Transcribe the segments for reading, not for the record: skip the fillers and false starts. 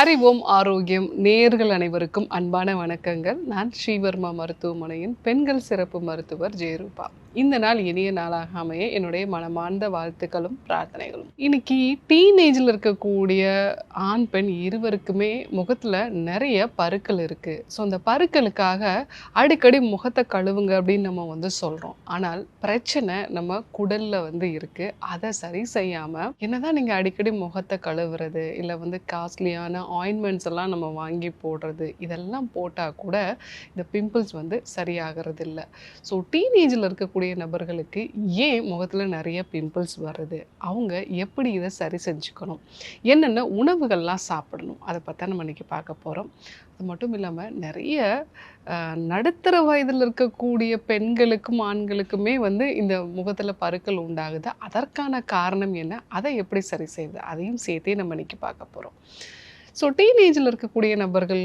அறிவோம் ஆரோக்கியம் நேயர்கள் அனைவருக்கும் அன்பான வணக்கங்கள். நான் ஸ்ரீவர்மா மருத்துவமனையின் பெண்கள் சிறப்பு மருத்துவர் ஜெயரூபா. இந்த நாள் இனிய நாளாக அமைய என்னுடைய மனமார்ந்த வாழ்த்துக்களும் பிரார்த்தனைகளும். இன்னைக்கு டீனேஜில் இருக்கக்கூடிய ஆண் பெண் இருவருக்குமே முகத்தில் நிறைய பருக்கள் இருக்குது. ஸோ அந்த பருக்களுக்காக அடிக்கடி முகத்தை கழுவுங்க அப்படின்னு நம்ம சொல்கிறோம். ஆனால் பிரச்சனை நம்ம குடலில் இருக்குது. அதை சரி செய்யாமல் என்னதான் நீங்கள் அடிக்கடி முகத்தை கழுவுறது இல்லை காஸ்ட்லியான ஆயின்மெண்ட்ஸ் எல்லாம் நம்ம வாங்கி போடுறது இதெல்லாம் போட்டால் கூட இந்த பிம்பிள்ஸ் சரியாகிறது இல்லை. ஸோ டீனேஜில் இருக்கக்கூடிய நபர்களுக்கு ஏன் முகத்தில் நிறைய பிம்பிள்ஸ் வருது, அவங்க எப்படி இதை சரி செஞ்சுக்கணும், என்னென்ன உணவுகள்லாம் சாப்பிடணும், அதை பற்றி நம்ம இன்றைக்கி பார்க்க போகிறோம். அது மட்டும் இல்லாமல் நிறைய நடுத்தர வயதில் இருக்கக்கூடிய பெண்களுக்கும் ஆண்களுக்குமே இந்த முகத்தில் பருக்கள் உண்டாகுது. அதற்கான காரணம் என்ன, அதை எப்படி சரி செய்வது, அதையும் சேர்த்தே நம்ம இன்றைக்கி பார்க்க போகிறோம். ஸோ டீனேஜில் இருக்கக்கூடிய நபர்கள்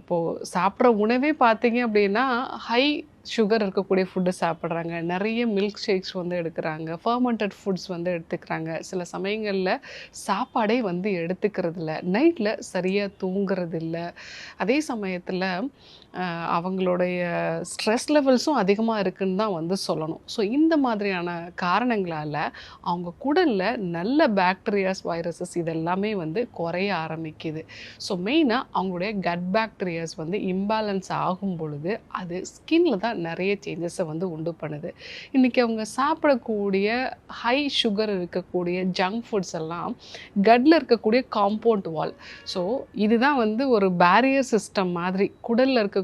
இப்போது சாப்பிட்ற உணவே பார்த்தீங்க அப்படின்னா ஹை சுகர் இருக்கக்கூடிய ஃபுட்டு சாப்பிட்றாங்க, நிறைய மில்க் ஷேக்ஸ் எடுக்கிறாங்க, ஃபர்மெண்டட் ஃபுட்ஸ் எடுத்துக்கிறாங்க. சில சமயங்களில் சாப்பாடே எடுத்துக்கிறது இல்லை, நைட்டில் சரியாக தூங்குறது இல்லை. அதே சமயத்தில் அவங்களுடைய ஸ்ட்ரெஸ் லெவல்ஸும் அதிகமாக இருக்குன்னு தான் சொல்லணும். ஸோ இந்த மாதிரியான காரணங்களால் அவங்க குடலில் நல்ல பாக்டீரியாஸ், வைரஸஸ் இதெல்லாமே குறைய ஆரம்பிக்குது. ஸோ மெயினாக அவங்களுடைய கட் பாக்டீரியாஸ் இம்பேலன்ஸ் ஆகும் பொழுது அது ஸ்கின்ல தான் நிறைய சேஞ்சஸை உண்டு பண்ணுது. இன்றைக்கி அவங்க சாப்பிடக்கூடிய ஹை சுகர் இருக்கக்கூடிய ஜங்க் ஃபுட்ஸ் எல்லாம் கட்டில் இருக்கக்கூடிய காம்பவுண்ட் வால். ஸோ இதுதான் ஒரு பேரியர் சிஸ்டம் மாதிரி குடலில் இருக்கக்கூடிய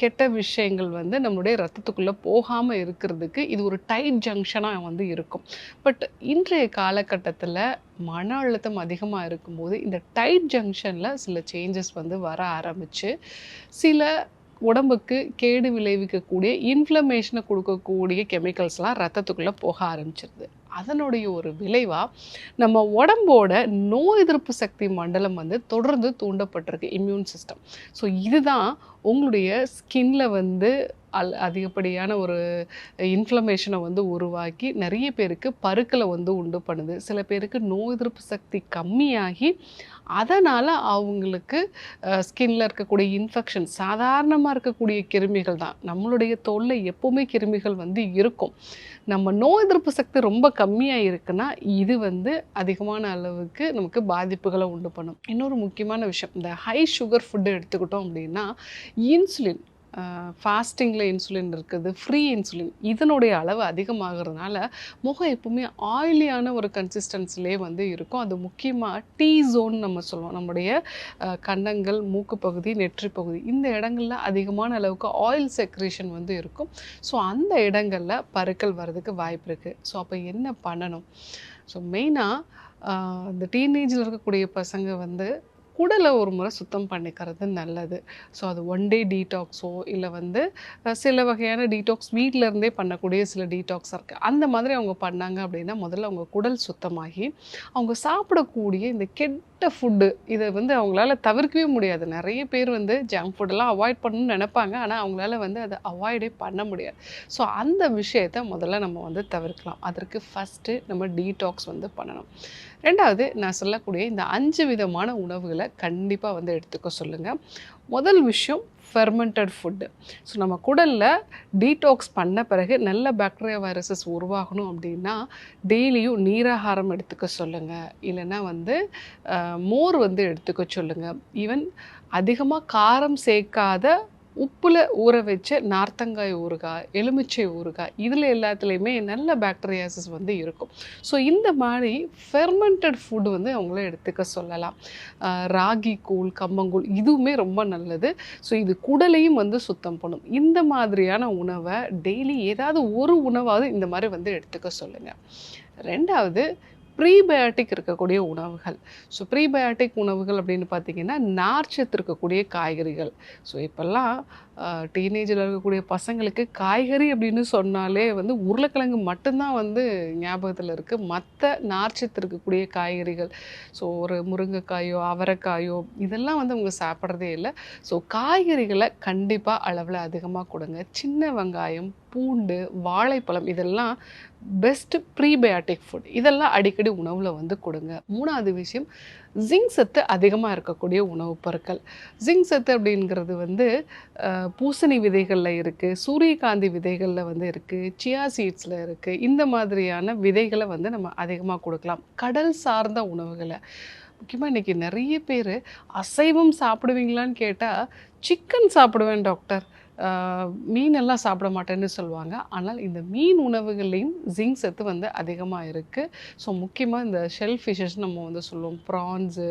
கெட்ட விஷயங்கள் நம்மளுடைய ரத்தத்துக்குள்ளே போகாமல் இருக்கிறதுக்கு இது ஒரு டைட் ஜங்ஷனாக இருக்கும். பட் இன்றைய காலகட்டத்தில் மன அழுத்தம் அதிகமாக இருக்கும்போது இந்த டைட் ஜங்ஷனில் சில சேஞ்சஸ் வர ஆரம்பித்து சில உடம்புக்கு கேடு விளைவிக்கக்கூடிய இன்ஃப்ளமேஷனை கொடுக்கக்கூடிய கெமிக்கல்ஸ்லாம் ரத்தத்துக்குள்ளே போக ஆரம்பிச்சிருது. அதனுடைய ஒரு விளைவாக நம்ம உடம்போட நோய் எதிர்ப்பு சக்தி மண்டலம் தொடர்ந்து தூண்டப்பட்டிருக்கு, இம்யூன் சிஸ்டம். ஸோ இதுதான் உங்களுடைய ஸ்கின்ல அதிகப்படியான ஒரு இன்ஃப்ளமேஷனை உருவாக்கி நிறைய பேருக்கு பருக்களை உண்டு பண்ணுது. சில பேருக்கு நோய் எதிர்ப்பு சக்தி கம்மியாகி அதனால் அவங்களுக்கு ஸ்கின்ல இருக்கக்கூடிய இன்ஃபெக்ஷன், சாதாரணமாக இருக்கக்கூடிய கிருமிகள் தான். நம்மளுடைய தோலில் எப்போவுமே கிருமிகள் இருக்கும். நம்ம நோய் எதிர்ப்பு சக்தி ரொம்ப கம்மியாக இருக்குன்னா இது அதிகமான அளவுக்கு நமக்கு பாதிப்புகளை உண்டு பண்ணும். இன்னொரு முக்கியமான விஷயம், இந்த ஹை சுகர் ஃபுட்டு எடுத்துக்கிட்டோம் அப்படின்னா இன்சுலின், ஃபாஸ்டிங்கில் இன்சுலின் இருக்குது, ஃப்ரீ இன்சுலின், இதனுடைய அளவு அதிகமாகிறதுனால முகம் எப்பவுமே ஆயிலியான ஒரு கன்சிஸ்டன்சிலே இருக்கும். அது முக்கியமாக டீ ஜோன் நம்ம சொல்லுவோம். நம்முடைய கன்னங்கள், மூக்கு பகுதி, நெற்றி பகுதி, இந்த இடங்களில் அதிகமான அளவுக்கு ஆயில் செக்ரேஷன் இருக்கும். ஸோ அந்த இடங்களில் பருக்கள் வர்றதுக்கு வாய்ப்பு இருக்குது. ஸோ அப்போ என்ன பண்ணணும்? ஸோ மெயினாக இந்த டீனேஜில் இருக்கக்கூடிய பசங்க குடலை ஒரு முறை சுத்தம் பண்ணிக்கிறது நல்லது. ஸோ அது ஒன் டே டீடாக்ஸோ இல்லை சில வகையான டீடாக்ஸ் வீட்டிலருந்தே பண்ணக்கூடிய சில டீடாக்ஸ் இருக்குது. அந்த மாதிரி அவங்க பண்ணாங்க அப்படின்னா முதல்ல அவங்க குடல் சுத்தமாகி அவங்க சாப்பிடக்கூடிய இந்த கெட்ட ஃபுட்டு இதை அவங்களால தவிர்க்கவே முடியாது. நிறைய பேர் ஜங்க் ஃபுட்டெல்லாம் அவாய்ட் பண்ணணும்னு நினைப்பாங்க, ஆனால் அவங்களால அதை அவாய்டே பண்ண முடியாது. ஸோ அந்த விஷயத்தை முதல்ல நம்ம தவிர்க்கலாம். அதற்கு ஃபஸ்ட்டு நம்ம டீடாக்ஸ் பண்ணணும். ரெண்டாவது, நான் சொல்லக்கூடிய இந்த 5 விதமான உணவுகளை கண்டிப்பாக எடுத்துக்க சொல்லுங்கள். முதல் விஷயம் ஃபெர்மெண்டட் ஃபுட்டு. ஸோ நம்ம குடலில் டீடாக்ஸ் பண்ண பிறகு நல்ல பாக்டீரியா, வைரஸஸ் உருவாகணும் அப்படின்னா டெய்லியும் நீராகாரம் எடுத்துக்க சொல்லுங்கள். இல்லைன்னா மோர் எடுத்துக்க சொல்லுங்கள். ஈவன் அதிகமாக காரம் சேர்க்காத உப்பில் ஊற வச்ச நார்த்தங்காய் ஊறுகாய், எலுமிச்சை ஊறுகாய், இதில் எல்லாத்துலேயுமே நல்ல பாக்டீரியாசஸ் இருக்கும். ஸோ இந்த மாதிரி ஃபெர்மெண்டட் ஃபுட்டு அவங்கள எடுத்துக்க சொல்லலாம். ராகி கூழ், கம்பங்கூழ் இதுவுமே ரொம்ப நல்லது. ஸோ இது குடலையும் சுத்தம் பண்ணும். இந்த மாதிரியான உணவை டெய்லி ஏதாவது ஒரு உணவாவது இந்த மாதிரி எடுத்துக்க சொல்லுங்கள். ரெண்டாவது, ப்ரீபயோட்டிக் இருக்கக்கூடிய உணவுகள். ஸோ ப்ரீபயோட்டிக் உணவுகள் அப்படின்னு பார்த்தீங்கன்னா நார்ச்சத்து இருக்கக்கூடிய காய்கறிகள். ஸோ இப்போல்லாம் டீனேஜில் இருக்கக்கூடிய பசங்களுக்கு காய்கறி அப்படின்னு சொன்னாலே வந்து உருளைக்கிழங்கு மட்டும்தான் வந்து ஞாபகத்தில் இருக்குது. மற்ற நார்ச்சத்து இருக்கக்கூடிய காய்கறிகள், ஸோ ஒரு முருங்கைக்காயோ அவரைக்காயோ இதெல்லாம் வந்து அவங்க சாப்பிட்றதே இல்லை. ஸோ காய்கறிகளை கண்டிப்பாக அளவில் அதிகமாக கொடுங்க. சின்ன வெங்காயம், பூண்டு, வாழைப்பழம் இதெல்லாம் பெஸ்ட்டு ப்ரீபயாட்டிக் ஃபுட். இதெல்லாம் அடிக்கடி உணவில் வந்து கொடுங்க. 3வது விஷயம், ஜிங்க் சத்து அதிகமாக இருக்கக்கூடிய உணவுப் பொருட்கள். ஜிங்க் சத்து அப்படிங்கிறது வந்து பூசணி விதைகளில் இருக்குது, சூரியகாந்தி விதைகளில் வந்து இருக்குது, சியா சீட்ஸில் இருக்குது. இந்த மாதிரியான விதைகளை வந்து நம்ம அதிகமாக கொடுக்கலாம். கடல் சார்ந்த உணவுகளை முக்கியமாக இன்றைக்கி நிறைய பேர் அசைவம் சாப்பிடுவீங்களான்னு கேட்டால் சிக்கன் சாப்பிடுவேன் டாக்டர், மீனெல்லாம் சாப்பிட மாட்டேன்னு சொல்லுவாங்க. ஆனால் இந்த மீன் உணவுகள்லேயும் ஜிங்க் சத்து வந்து அதிகமாக இருக்குது. ஸோ முக்கியமாக இந்த ஷெல் ஃபிஷஸ் நம்ம வந்து சொல்லுவோம், ப்ரான்ஸு,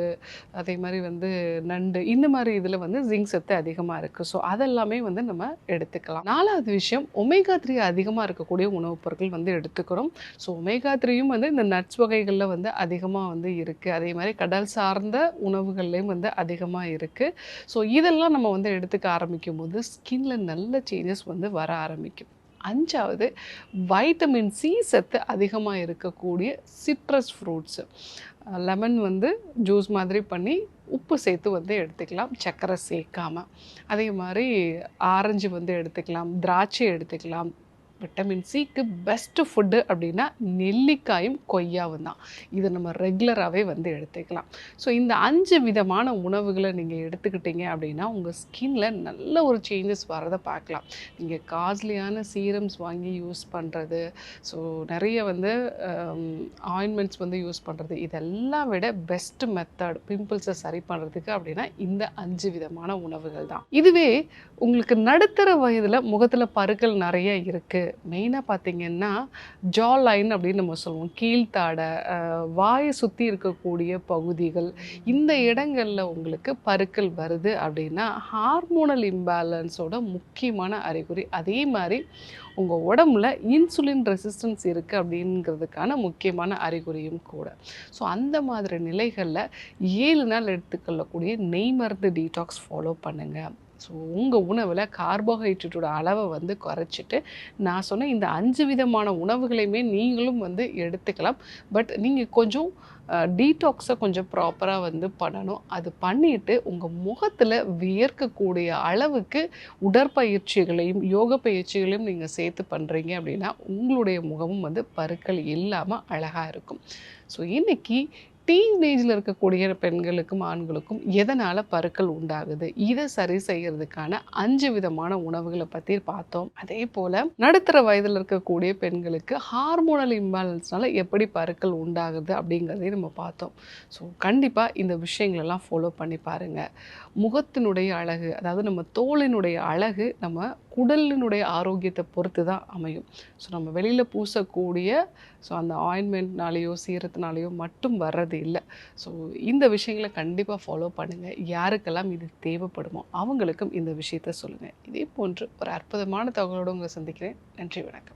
அதே மாதிரி வந்து நண்டு, இந்த மாதிரி இதில் வந்து ஜிங்க் சத்து அதிகமாக இருக்குது. ஸோ அதெல்லாமே வந்து நம்ம எடுத்துக்கலாம். 4வது விஷயம், ஒமேகா 3 அதிகமாக இருக்கக்கூடிய உணவுப் பொருட்கள் வந்து எடுத்துக்கிறோம். ஸோ ஒமேகா 3யும் வந்து இந்த நட்ஸ் வகைகளில் வந்து அதிகமாக வந்து இருக்குது. அதே மாதிரி கடல் சார்ந்த உணவுகள்லேயும் வந்து அதிகமாக இருக்குது. ஸோ இதெல்லாம் நம்ம வந்து எடுத்துக்க ஆரம்பிக்கும் போது ஸ்கின்ல நல்ல சேஞ்சஸ் வந்து வர ஆரம்பிக்கும். 5வது, வைட்டமின் சி சத்து அதிகமாக இருக்கக்கூடிய சிட்ரஸ் ஃப்ரூட்ஸு. லெமன் வந்து ஜூஸ் மாதிரி பண்ணி உப்பு சேர்த்து வந்து எடுத்துக்கலாம், சர்க்கரை சேர்க்காமல். அதே மாதிரி ஆரஞ்சு வந்து எடுத்துக்கலாம், திராட்சை எடுத்துக்கலாம். விட்டமின் சிக்கு பெஸ்ட்டு ஃபுட்டு அப்படின்னா நெல்லிக்காயும் கொய்யாவும் தான். இதை நம்ம ரெகுலராகவே வந்து எடுத்துக்கலாம். ஸோ இந்த 5 விதமான உணவுகளை நீங்கள் எடுத்துக்கிட்டீங்க அப்படின்னா உங்கள் ஸ்கின்ல நல்ல ஒரு சேஞ்சஸ் வரதை பார்க்கலாம். நீங்கள் காஸ்ட்லியான சீரம்ஸ் வாங்கி யூஸ் பண்ணுறது, ஸோ நிறைய வந்து ஆயின்மெண்ட்ஸ் வந்து யூஸ் பண்ணுறது, இதெல்லாம் விட பெஸ்ட்டு மெத்தட் பிம்பிள்ஸை சரி பண்ணுறதுக்கு அப்படின்னா இந்த 5 விதமான உணவுகள் தான். இதுவே உங்களுக்கு நடுத்தர வயதில் முகத்தில் பருக்கள் நிறைய இருக்குது, மெயினாக பார்த்திங்கன்னா ஜா லைன் அப்படின்னு நம்ம சொல்லுவோம், கீழ்த்தாடை, வாயை சுற்றி இருக்கக்கூடிய பகுதிகள், இந்த இடங்களில் உங்களுக்கு பருக்கள் வருது அப்படின்னா ஹார்மோனல் இம்பேலன்ஸோட முக்கியமான அறிகுறி. அதே மாதிரி உங்கள் உடம்புல இன்சுலின் ரெசிஸ்டன்ஸ் இருக்குது அப்படிங்கிறதுக்கான முக்கியமான அறிகுறியும் கூட. ஸோ அந்த மாதிரி நிலைகளில் 7 நாள் எடுத்துக்கொள்ளக்கூடிய நெய் மருந்து டீடாக்ஸ் ஃபாலோ பண்ணுங்கள். ஸோ உங்கள் உணவில் கார்போஹைட்ரேட்டோட அளவை வந்து குறைச்சிட்டு நான் சொன்ன இந்த 5 விதமான உணவுகளையுமே நீங்களும் வந்து எடுத்துக்கலாம். பட் நீங்கள் கொஞ்சம் டீடாக்ஸை கொஞ்சம் ப்ராப்பராக வந்து பண்ணணும். அது பண்ணிவிட்டு உங்கள் முகத்தில் வியர்க்கக்கூடிய அளவுக்கு உடற்பயிற்சிகளையும் யோக பயிற்சிகளையும் நீங்கள் சேர்த்து பண்ணுறீங்க அப்படின்னா உங்களுடைய முகமும் வந்து பருக்கள் இல்லாமல் அழகாக இருக்கும். ஸோ இன்றைக்கி டீனேஜில் இருக்கக்கூடிய பெண்களுக்கும் ஆண்களுக்கும் எதனால் பருக்கள் உண்டாகுது, இதை சரி செய்கிறதுக்கான 5 விதமான உணவுகளை பற்றி பார்த்தோம். அதே போல் நடுத்தர வயதில் இருக்கக்கூடிய பெண்களுக்கு ஹார்மோனல் இம்பேலன்ஸ்னால எப்படி பருக்கள் உண்டாகுது அப்படிங்கிறதையும் நம்ம பார்த்தோம். ஸோ கண்டிப்பாக இந்த விஷயங்களெல்லாம் ஃபாலோ பண்ணி பாருங்கள். முகத்தினுடைய அழகு, அதாவது நம்ம தோலினுடைய அழகு நம்ம குடலினுடைய ஆரோக்கியத்தை பொறுத்து தான் அமையும். ஸோ நம்ம வெளியில் பூசக்கூடிய அந்த ஆயின்மெண்ட்னாலேயோ சீரத்தினாலேயோ மட்டும் வர்றது இல்லை. ஸோ இந்த விஷயங்களை கண்டிப்பாக ஃபாலோ பண்ணுங்கள். யாருக்கெல்லாம் இது தேவைப்படுமோ அவங்களுக்கும் இந்த விஷயத்த சொல்லுங்கள். இதே போன்று ஒரு அற்புதமான தகவலோடு உங்களை சந்திக்கிறேன். நன்றி, வணக்கம்.